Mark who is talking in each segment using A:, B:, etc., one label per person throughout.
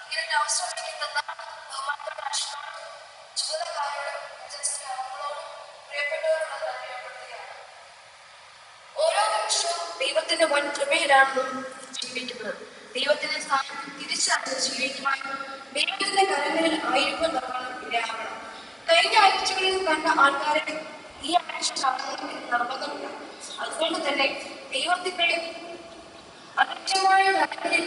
A: ഇങ്ങനെ അവസരം കിട്ടുന്ന ബഹുമാനപ്പെട്ട ചുമതലക്കാരോടും ഏജൻസികളോടും പ്രിയപ്പെട്ടവരോട് അറിയപ്പെടുകയാണ്. ഓരോ നിമിഷവും ദൈവത്തിന്റെ വൻ കൃപയിലാണ് ജീവിക്കുന്നത്. ദൈവത്തിന്റെ സ്ഥാനത്ത് തിരിച്ചറിഞ്ഞ് ജീവിക്കുവാൻ ദൈവത്തിന്റെ കരങ്ങളിൽ ആയിരിക്കും നമ്മൾ ഇടയാകണം. കഴിഞ്ഞ ആഴ്ചകളിൽ കണ്ട ആൾക്കാരെ ഈ ആഴ്ച കാണണമെന്ന് നിർബന്ധമില്ല. അതുകൊണ്ട് തന്നെ ദൈവത്തിന്റെ അദൃശ്യമായ കരങ്ങളിൽ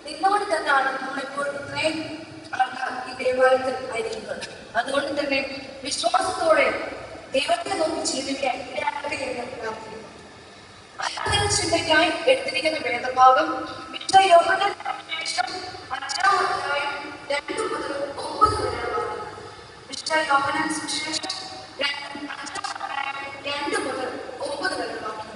A: നിന്നോട് തന്നെയാണ് നമ്മളിപ്പോൾ ഇത്രയും ആൾക്കാർ ഈ ദേവാലയത്തിൽ ആയിരിക്കുന്നത്. അതുകൊണ്ട് തന്നെ വിശ്വാസത്തോടെ ദൈവത്തെ നോക്കി ജീവിക്കാൻ ഇടയാകട്ടെ എന്ന് പ്രാർത്ഥിക്കുന്നു. അല്ലാതെ ചിന്തയ്ക്കായി എടുത്തിരിക്കുന്ന വേദഭാഗം വിശുദ്ധ യോഹന്നാൻ സുവിശേഷം 5-ാം അധ്യായം 2 മുതൽ 9 വരെയാണ്. വിശുദ്ധ യോഹന്നാൻ സുവിശേഷം 5-ാം അധ്യായം 2 മുതൽ 9 വരെ വാക്യം.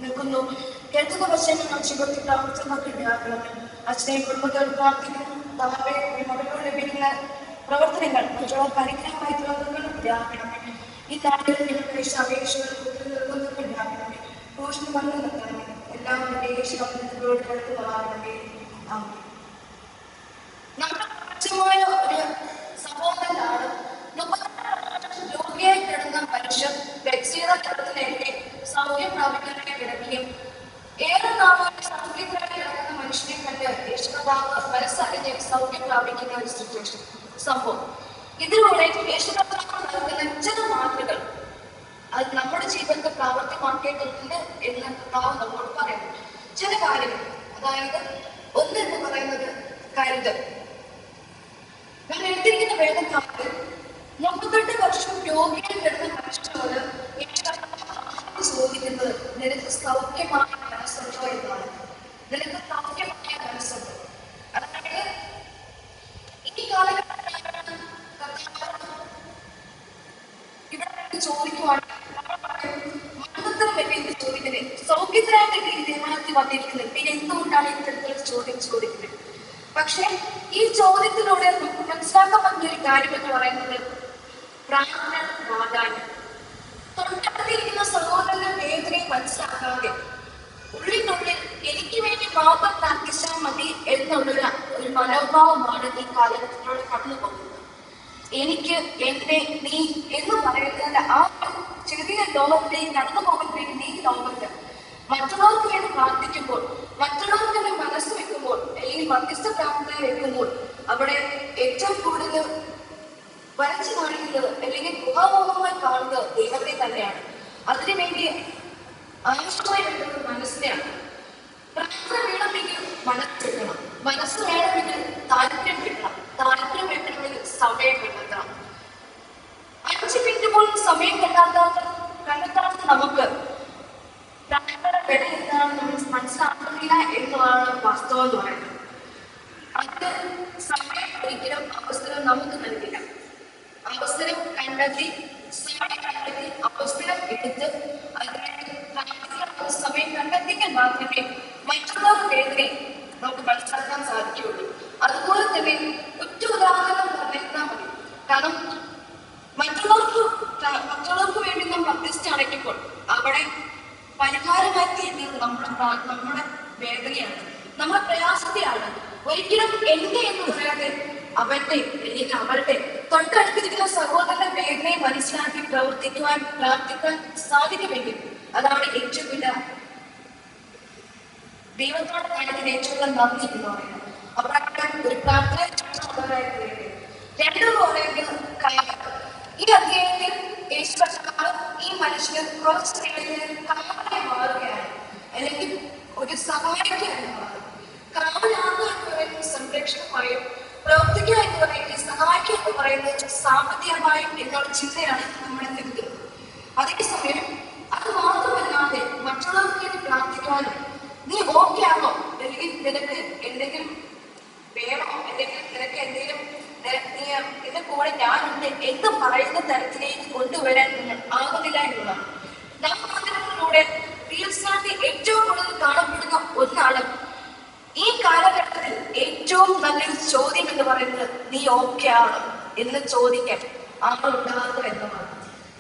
A: നിൽക്കുന്നു കേൾക്കുന്ന വശങ്ങൾ ജീവിതത്തിൽ പ്രവർത്തനമാക്കിയിടയാക്കണമേ. അച്ഛനെയും കുടുംബത്തോട് പ്രാർത്ഥിക്കുന്നു. മകനോട് ലഭിക്കുന്ന പ്രവർത്തനങ്ങൾ മറ്റുള്ളവർക്ക് അനുഗ്രഹമായി തീർന്നതിനും ഇടയാക്കണമേ. ഈ നാടുകളിൽ ഞങ്ങളുടെ അപേക്ഷകൾ നിർബന്ധത്തിൽ ഇടയാക്കണമേ. ഭൂഷണം വന്നു നിർത്തണമേ. എല്ലാവരുടെ യേശുവിനോട് അടുത്തുള്ളതാകണമേ. നമ്മുടെ പ്രപഞ്ചമായ ഒരു സംഭവത്തിലാണ് രോഗിയായി കിടന്ന മനുഷ്യൻ വ്യക്തിയുടെ തലത്തിലേക്ക് സൗഖ്യം പ്രാപിക്കാനായി കിടക്കുകയും ഏറെ നാളുമായി സൗഖ്യത്തിനായി കിടക്കുന്ന മനുഷ്യനെ കണ്ട് യേശുകർത്താവ് മനസ്സറിഞ്ഞ് സൗഖ്യം പ്രാപിക്കുന്ന ഒരു സിറ്റുവേഷൻ സംഭവം. ഇതിലൂടെ യേശുകർത്താവ് നൽകുന്ന ചില മാതൃകൾ അത് നമ്മുടെ ജീവിതത്തിൽ പ്രാവർത്തികമാക്കേണ്ടതുണ്ട് എന്ന് കർത്താവ് നമ്മോട് പറയുന്നു. ചില കാര്യങ്ങൾ, അതായത് ഒന്നെന്ന് പറയുന്നത് കരുതൽ. ഞാൻ എഴുതിയിരിക്കുന്ന വേദഭാഗത്തിൽ 38 വർഷം രോഗിയിൽ കിടന്ന മനുഷ്യനോട് ചോദിക്കുന്നത് നിനക്ക് സൗഖ്യമായ മനസ്സുണ്ടോ എന്നാണ്. നിനക്ക് സൗഖ്യമായ മനസ്സുണ്ടോ? അതായത് ഈ കാലഘട്ടത്തിൽ ഇവിടെ ചോദിക്കുവാണെങ്കിൽ മരണത്തിന് വേണ്ടി ചോദിക്കുന്നത് സൗഖ്യത്തിനായിട്ട് ഈ തീരുമാനത്തിൽ വന്നിരിക്കുന്നത് പിന്നെ എന്തുകൊണ്ടാണ് ഇത്തരത്തിലുള്ള ചോദ്യം ചോദിക്കുന്നത്? പക്ഷെ ഈ ചോദ്യത്തിലൂടെ നമുക്ക് മനസ്സിലാക്കാൻ പറ്റിയ ഒരു കാര്യം എന്ന് പറയുന്നത് പ്രാർത്ഥന പ്രാധാന്യം. തൊട്ടടുത്തിരിക്കുന്ന സഹോദരന്റെ വേദനയെ മനസ്സിലാക്കാതെ ഉള്ളിനുള്ളിൽ എനിക്ക് വേണ്ടി മാത്രം പ്രാർത്ഥിച്ചാൽ മതി എന്നുള്ള ഒരു മനോഭാവമാണ് ഈ കാലഘട്ടത്തിലൂടെ കടന്നു പോകുന്നത്. എനിക്ക് എന്റെ നീ എന്ന് പറയുന്നതിന്റെ ആ ചെറിയ ലോകത്തിലേക്ക് കടന്നു പോകുമ്പോഴേക്കും ഈ ലോകത്ത് മറ്റുള്ളവർക്ക് വേണ്ടി പ്രാർത്ഥിക്കുമ്പോൾ, മറ്റുള്ളവർക്ക് വേണ്ടി മനസ്സ് വെക്കുമ്പോൾ, അല്ലെങ്കിൽ മധ്യസ്ഥ പ്രാർത്ഥന വെക്കുമ്പോൾ അവിടെ ഏറ്റവും കൂടുതൽ വരച്ചു കാണിക്കുന്നത് അല്ലെങ്കിൽ മുഖാമുഖമായി കാണുന്നത് ദൈവത്തെ തന്നെയാണ്. അതിനുവേണ്ടി ആവശ്യമായി വേണ്ടത് മനസ്സിനെയാണ്. പ്രാർത്ഥന വേണമെങ്കിൽ മനസ്സ് വെക്കണം, മനസ്സ് വേണമെങ്കിൽ താല്പര്യം വെക്കണം, താല്പര്യം വെക്കണമെങ്കിൽ സമയം കണ്ടെത്തണം. 5 മിനിറ്റ് പോലും സമയം കണ്ടെത്താത്ത നമുക്ക് പ്രാർത്ഥനയുടെ വില എന്താണെന്ന് നമ്മൾ മനസ്സിലാക്കുന്നില്ല എന്നതാണ് വാസ്തവം എന്ന് പറയുന്നത്. അത് സമയം ഒരിക്കലും അവസരം നമുക്ക് നൽകില്ല. അവസരം കണ്ടെത്തി സമയം കണ്ടെത്തി അവസരം എടുത്ത് അതിനായിട്ട് സമയം കണ്ടെത്തിക്കാൻ മാത്രമേ മറ്റുള്ളവർ വേദനയെ നമുക്ക് മനസ്സിലാക്കാൻ സാധിക്കുകയുള്ളൂ. അതുപോലെ തന്നെ ഒറ്റ ഉദാഹരണം പറഞ്ഞാൽ മതി. കാരണം മറ്റുള്ളവർക്ക് വേണ്ടി നാം മധ്യസ്ഥ അടയ്ക്കുമ്പോൾ അവിടെ പരിഹാരമായി തീരുന്നത് നമ്മുടെ വേദനയാണ്, നമ്മുടെ പ്രയാസത്തെയാണ്. ഒരിക്കലും എന്റെ എന്ന് പറയാതെ അവന്റെ അല്ലെങ്കിൽ അവരുടെ തൊട്ടടുത്തിരിക്കുന്ന സഹോദരന്റെ പേരിനെ മനസ്സിലാക്കി പ്രാർത്ഥിക്കാൻ സാധിക്കുമെങ്കിൽ അതാണ് ഏറ്റവും വലിയ ദൈവത്തോട് കാണിക്കുന്ന ഏറ്റവും വലിയ നന്ദി എന്ന് പറയുന്നത്. അപ്പോഴാണ് ഒരു പ്രാർത്ഥന രണ്ടു പറയുന്നത് ഈ അധ്യായത്തിൽ യേശു കർത്താവ് ഈ മനുഷ്യന് കുറച്ച് നേരത്തിന് കാവലായി മാറുകയാണ്, അല്ലെങ്കിൽ ഒരു സഹായിക്കായി മാറും. കാവലാകുക എന്ന് പറയുന്നത് സംരക്ഷണമായും പ്രവർത്തിക്കുക എന്ന് പറയുന്നത് സഹായിക്കുക എന്ന് പറയുന്നത് സാമ്പത്തികമായും എന്നുള്ള ചിന്തയാണ് നമ്മുടെ ലഭിക്കുന്നത്. അതേസമയം അത് മാത്രമല്ലാതെ മറ്റുള്ളവർക്ക് വേണ്ടി പ്രാർത്ഥിക്കാനും നീ ഓക്കെ ആണോ, അല്ലെങ്കിൽ നിനക്ക് എന്തെങ്കിലും വേണോ, അല്ലെങ്കിൽ നിനക്ക് എന്തെങ്കിലും എന്റെ കൂടെ ഞാനുണ്ട് എന്ന് പറയുന്ന തരത്തിലേക്ക് കൊണ്ടുവരാൻ ആകുന്നില്ല എന്നുള്ളതാണ്. നവമാധ്യമങ്ങളിലൂടെ റീൽസിനകത്ത് ഏറ്റവും കൂടുതൽ കാണപ്പെടുന്ന ഒന്നാണ് ഈ കാലഘട്ടത്തിൽ ഏറ്റവും നല്ലൊരു ചോദ്യം എന്ന് പറയുന്നത് നീ ഓക്കെ ആണോ എന്ന് ചോദിക്കാൻ ആളുണ്ടാകുക എന്നതാണ്.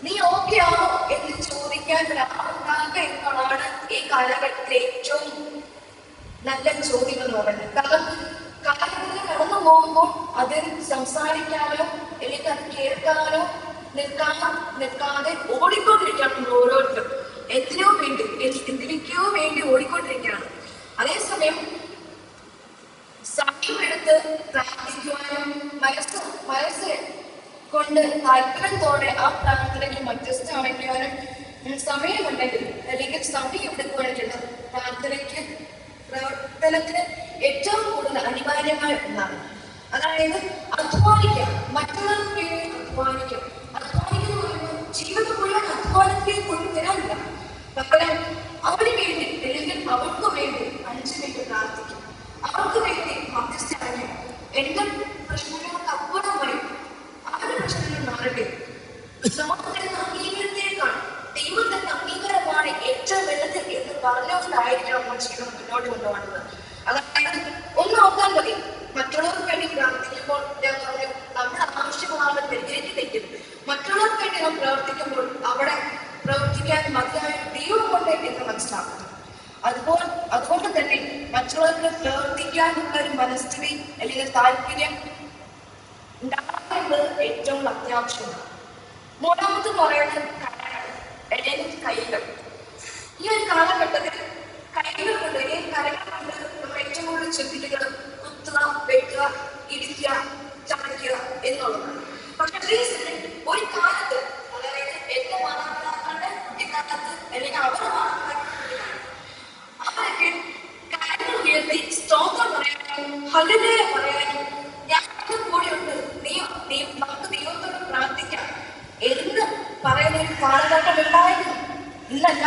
A: നീ ഓക്കെ ആണോ എന്ന് ചോദിക്കാൻ ഒരാളുണ്ടാകുക എന്നതാണ് ഈ കാലഘട്ടത്തിലെ ഏറ്റവും നല്ല ചോദ്യം എന്ന് പറയുന്നത്. കാരണം കാലഘട്ടത്തിൽ കടന്നു പോകുമ്പോൾ അത് സംസാരിക്കാനോ അല്ലെങ്കിൽ അത് കേൾക്കാനോ നിൽക്കാതെ ഓടിക്കൊണ്ടിരിക്കുകയാണ് ഓരോരുത്തരും. എന്തിനൊക്കെയോ വേണ്ടി ഓടിക്കൊണ്ടിരിക്കുകയാണ്. അതേസമയം സമയമെടുത്ത് പ്രാർത്ഥിക്കുവാനും മനസ്സ് കൊണ്ട് താല്പര്യത്തോടെ ആ പ്രാർത്ഥനയ്ക്ക് മധ്യസ്ഥ അടയ്ക്കുവാനും സമയമുണ്ടെങ്കിൽ അല്ലെങ്കിൽ സമയം എടുക്കുവാനുള്ള പ്രവർത്തനത്തിന് ഏറ്റവും കൂടുതൽ അനിവാര്യമായ ഒന്നാണ്. അതായത് അധ്വാനിക്കാം, മറ്റുള്ളവർക്ക് വേണ്ടി അധ്വാനിക്കും. അധ്വാനിക്കുന്ന ജീവിതം മുഴുവൻ അധ്വാനത്തിൽ കൊണ്ടുവരാനില്ല, പകരം അവന് വേണ്ടി അല്ലെങ്കിൽ അവർക്ക് വേണ്ടി 5 മിനിറ്റ് പ്രാർത്ഥിക്കും, അവർക്ക് വേണ്ടി മധ്യസ്ഥ അടയ്ക്കും. എന്റെ പ്രശ്നങ്ങൾക്ക് അപ്പുറമായി അവരുടെ പ്രശ്നങ്ങൾ മാറട്ടെ. ലോകത്തിന്റെ അംഗീകാരത്തേക്കാൾ ദൈവത്തിന്റെ അംഗീകാരമാണ് ഏറ്റവും വലുത് എന്ന് പറഞ്ഞുകൊണ്ടായിരിക്കണം നമ്മൾ ജീവിതം മുന്നോട്ട് കൊണ്ടുപോകുന്നത്. അതായത് ഒന്ന് നോക്കാൻ മതി, മറ്റുള്ളവർക്ക് വേണ്ടി പ്രാർത്ഥിക്കുമ്പോൾ ഞാൻ പറഞ്ഞു നമ്മുടെ ആവശ്യമാണ് പരിഹരിക്ക് തെറ്റും. മറ്റുള്ളവർക്ക് വേണ്ടി നാം പ്രവർത്തിക്കുമ്പോൾ അവിടെ പ്രവർത്തിക്കാൻ മതിയായ ദൈവമുണ്ട് എന്ന് മനസ്സിലാക്കുന്നു. അതുകൊണ്ട് തന്നെ മറ്റുള്ളവർക്ക് പ്രവർത്തിക്കാനുള്ള ഒരു മനസ്ഥിതി അല്ലെങ്കിൽ താല്പര്യം ഉണ്ടാകുന്നത് ഏറ്റവും അത്യാവശ്യമാണ്. മൂന്നാമത് പറയുന്നത് കൈകൾ. ഈ ഒരു കാലഘട്ടത്തിൽ കൈകൾ കൊണ്ട് അല്ലെങ്കിൽ കരങ്ങൾ കൊണ്ട് നമ്മൾ ഏറ്റവും കൂടുതൽ ചിന്തിക്കുന്നത് കുത്തുക, വെട്ടുക, ഇടിക്കുക, ചതയ്ക്കുക എന്നുള്ളതാണ്. പക്ഷെ ഒരു കാലത്ത്, അതായത് എന്റെ മാതാപിതാക്കളുടെ ഇക്കാലത്ത് അല്ലെങ്കിൽ അവരുടെ മാതാപിതാക്കളുടെ അവരൊക്കെ കരങ്ങൾ ഉയർത്തി സ്തോത്രം പറയാനും ഹല്ലേലൂയ പറയാനും ഞാൻ കൂടെയുണ്ട്, നമുക്ക് ദൈവത്തോട് പ്രാർത്ഥിക്കാം എന്ന് പറയുന്ന ഒരു കാലഘട്ടം ഉണ്ടായിരുന്നു. ഇന്നല്ല,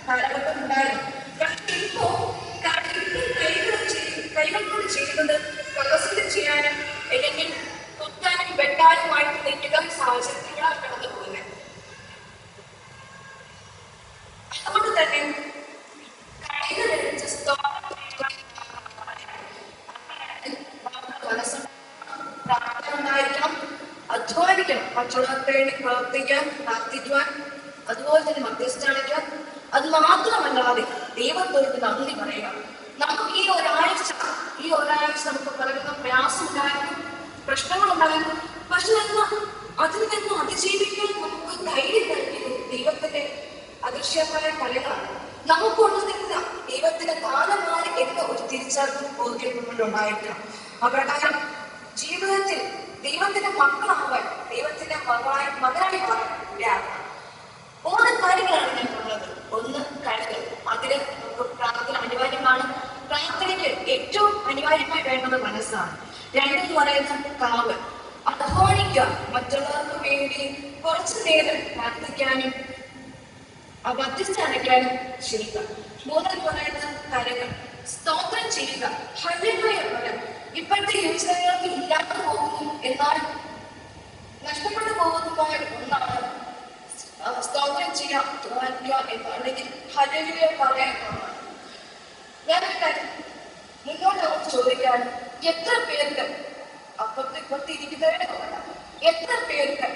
A: കാലഘട്ടം ഉണ്ടായിരുന്നു. പക്ഷെ ഇപ്പോ കൈകൾ കൊണ്ട് ചെയ്യുന്നത് പ്രവസനം ചെയ്യാനും അല്ലെങ്കിൽ കുത്താനും വെട്ടാനുമായിട്ട് തെറ്റുക സാഹചര്യത്തിലൂടെ കടന്നു പോകുന്നത്. അതുകൊണ്ട് തന്നെ ഉണ്ടായിരിക്കണം, അധ്വാനിക്കണം, മറ്റുള്ളവർക്ക് വേണ്ടി പ്രവർത്തിക്കാൻ, പ്രാർത്ഥിക്കുവാൻ, അതുപോലെ തന്നെ മധ്യസ്ഥ അടയ്ക്കാൻ. അത് മാത്രമല്ലാതെ ദൈവത്തോട് നന്ദി പറയുക. നമുക്ക് ഈ ഒരാഴ്ച നമുക്ക് പലർക്കും പ്രയാസം ഉണ്ടായിരുന്നു, പ്രശ്നങ്ങളുണ്ടായിരുന്നു. പക്ഷെ അതിൽ നിന്ന് അതിജീവിക്കാൻ നമുക്ക് ധൈര്യം നൽകിയത് ദൈവത്തിന്റെ അദൃശ്യമായ കലകളാണ്. നമുക്കുള്ളതില്ല ദൈവത്തിന്റെ ദാനമാണ് എന്ന ഒരു തിരിച്ചറിവ് ബോധ്യപ്പെട്ടുണ്ടായിരിക്കണം. അപ്രകാരം ജീവിതത്തിൽ ദൈവത്തിന്റെ മക്കളാവാൻ, ദൈവത്തിന്റെ മകനായി മാറാൻ ഇടയാക്കണം. 3 കാര്യങ്ങളാണ് ഞാൻ പറഞ്ഞത്. ഒന്ന് കരുതൽ, അതിന് നമുക്ക് പ്രാർത്ഥന അനിവാര്യമാണ്. പ്രാർത്ഥനയ്ക്ക് ഏറ്റവും അനിവാര്യമായി വേണ്ടത് മനസ്സാണ്. 2 പറയുന്നത് കാവൽ, അധ്വാനിക്കുക, മറ്റുള്ളവർക്ക് വേണ്ടി കുറച്ചു നേരം പ്രാർത്ഥിക്കാനും മധ്യസ്ഥ അടയ്ക്കാനും ചെയ്യുക. 3 പറയുന്നത് കരങ്ങൾ, സ്തോത്രം ചെയ്യുക, ഹല്ലേലൂയ പറയുക. ഇപ്പോഴത്തെ യുവജനങ്ങൾക്ക് ഇല്ലാതെ പോകുന്നു, എന്നാൽ നഷ്ടപ്പെട്ടു പോകുന്നതുമായ ഒന്നാണ് സ്തോത്രം ചെയ്യാൻ അല്ലെങ്കിൽ ഹല്ലേലൂയ പറയാൻ. ഞാൻ മുന്നോട്ട് ചോദിക്കാൻ, എത്ര പേർക്ക് അപ്പുറത്ത് ഇരിക്കുന്നവരെ നോക്കണം, എത്ര പേർക്ക്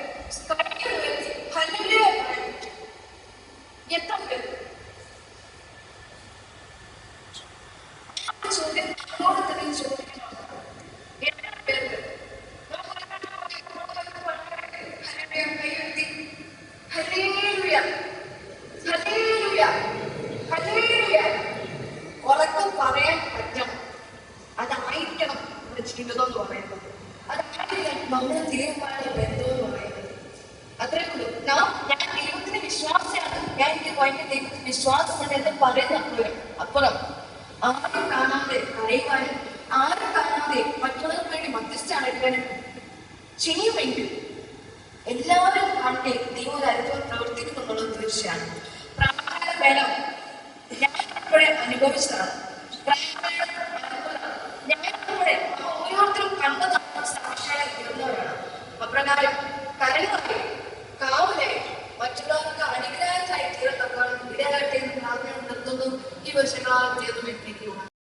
A: ഹല്ലേലൂയ പറയാൻ പറ്റും? എത്ര പേർക്ക്? ചോദ്യം തന്നെ ചോദിക്കണം. അപ്പുറം ആരും കാണാതെ കരയുവാനും ആരും കാണാതെ മറ്റുള്ളവർക്ക് വേണ്ടി മധ്യസ്ഥ അടയ്ക്കാനും ചെയ്യുമെങ്കിൽ എല്ലാവരും കാണട്ടെ ദൈവം ഒരു അത്ഭുതം പ്രവർത്തിക്കും എന്നുള്ളത് തീർച്ചയാണ്. പ്രാർത്ഥനയുടെ ബലം ഞാൻ ഇപ്പോഴെ അനുഭവിച്ചതാണ്. ഞാൻ നമ്മുടെ ഓരോരുത്തരും കണ്ടതാണ്, സാക്ഷിയായി തീർന്നവരാണ്. അപ്രകാരം കരങ്ങളായി കാവലായി മറ്റുള്ളവർക്ക് അനുഗ്രഹത്തായി തീർന്നവർ ഇടയാകട്ടെ എന്ന് പ്രാർത്ഥന നിർത്തുന്നു. ഈ വർഷങ്ങളാൽ തീർന്നു എത്തിക്കുക.